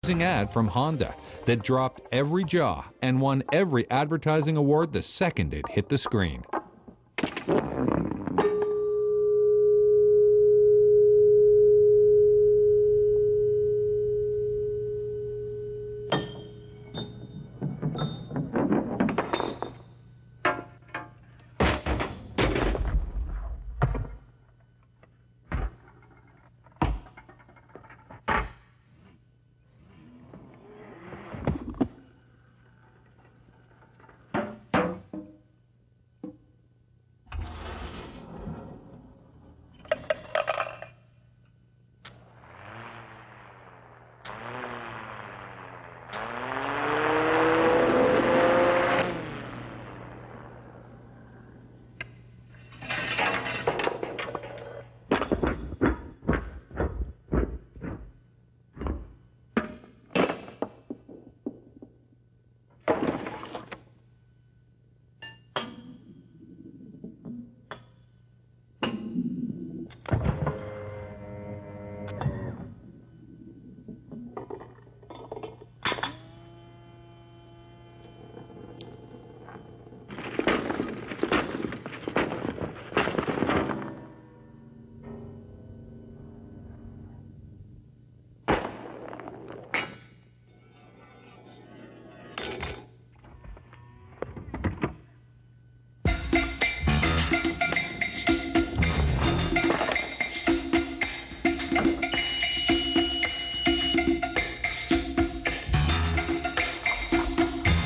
Ad from Honda that dropped every jaw and won every advertising award the second it hit the screen.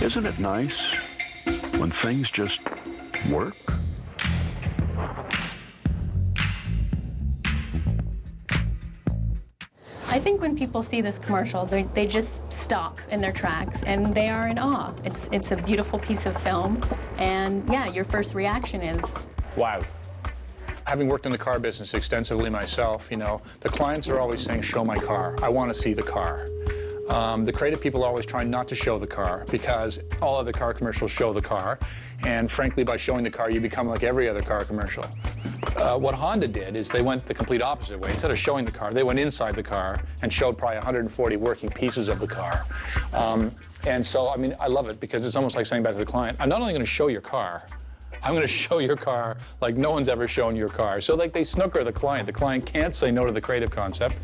Isn't it nice when things just work? I think when people see this commercial, they just stop in their tracks and they are in awe. It's a beautiful piece of film, and yeah, your first reaction is, wow. Having worked in the car business extensively myself, you know, the clients are always saying, show my car. I want to see the car. The creative people are always trying not to show the car because all other car commercials show the car, and frankly, by showing the car, you become like every other car commercial. What Honda did is they went the complete opposite way. Instead of showing the car, they went inside the car and showed probably 140 working pieces of the car. And so, I mean, I love it because it's almost like saying back to the client, I'm not only going to show your car, I'm going to show your car like no one's ever shown your car. So like they snooker the client. The client can't say no to the creative concept.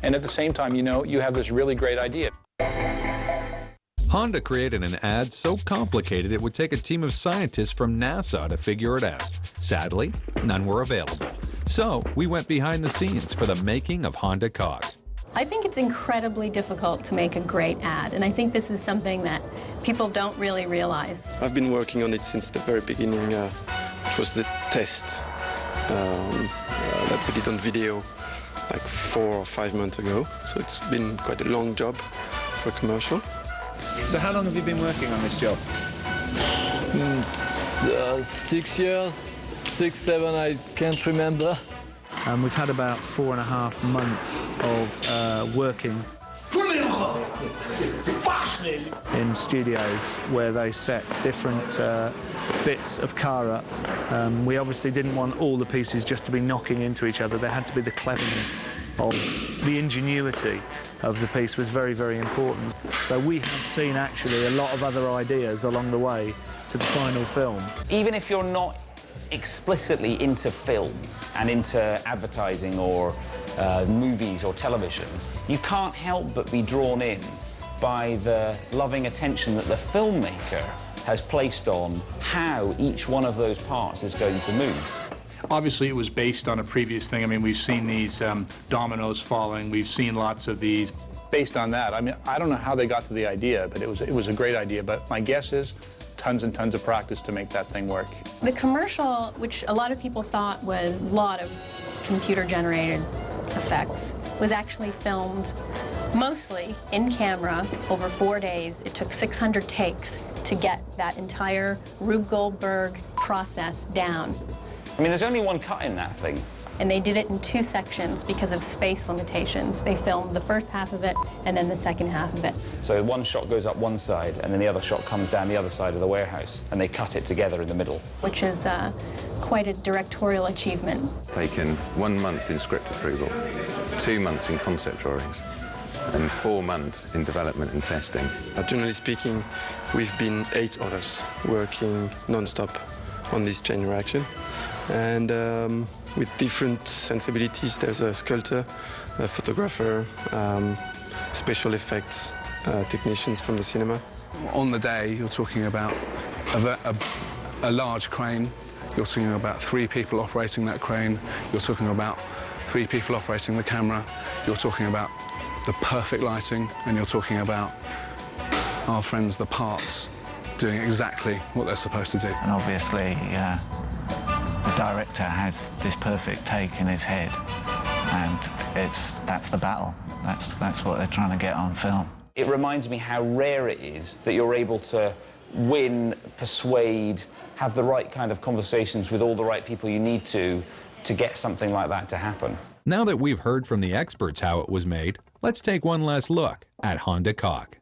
And at the same time, you know, you have this really great idea. Honda created an ad so complicated it would take a team of scientists from NASA to figure it out. Sadly, none were available. So we went behind the scenes for the Making of Honda Cog. I think it's incredibly difficult to make a great ad, and I think this is something that people don't really realize. I've been working on it since the very beginning. It was the test that we did on video like 4 or 5 months ago, so it's been quite a long job for a commercial. So how long have you been working on this job? 6 years, 6, 7, I can't remember. We've had about 4.5 months of working in studios where they set different bits of car up. We obviously didn't want all the pieces just to be knocking into each other. There had to be the cleverness of the ingenuity of the piece was very, very important. So we have seen actually a lot of other ideas along the way to the final film. Even if you're not explicitly into film and into advertising or movies or television, you can't help but be drawn in by the loving attention that the filmmaker has placed on how each one of those parts is going to move. Obviously, it was based on a previous thing. I mean, we've seen these dominoes falling. We've seen lots of these. Based on that, I mean, I don't know how they got to the idea, but it was a great idea. But my guess is tons and tons of practice to make that thing work. The commercial, which a lot of people thought was a lot of computer-generated effects, was actually filmed mostly in camera over 4 days. It took 600 takes to get that entire Rube Goldberg process down. I mean, there's only one cut in that thing. And they did it in 2 sections because of space limitations. They filmed the first half of it and then the second half of it. So one shot goes up one side and then the other shot comes down the other side of the warehouse and they cut it together in the middle. Which is quite a directorial achievement. Taken 1 month in script approval, 2 months in concept drawings, and 4 months in development and testing. Generally speaking, we've been 8 others working non-stop on this chain reaction. And with different sensibilities, there's a sculptor, a photographer, special effects technicians from the cinema. On the day, you're talking about a large crane. You're talking about 3 people operating that crane. You're talking about 3 people operating the camera. You're talking about the perfect lighting, and you're talking about our friends, the parts, doing exactly what they're supposed to do. And obviously, the director has this perfect take in his head, and that's the battle. That's what they're trying to get on film. It reminds me how rare it is that you're able to win, persuade, have the right kind of conversations with all the right people you need to get something like that to happen. Now that we've heard from the experts how it was made, let's take one last look at Honda Cog.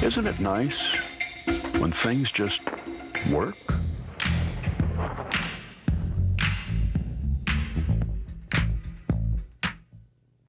Isn't it nice when things just work?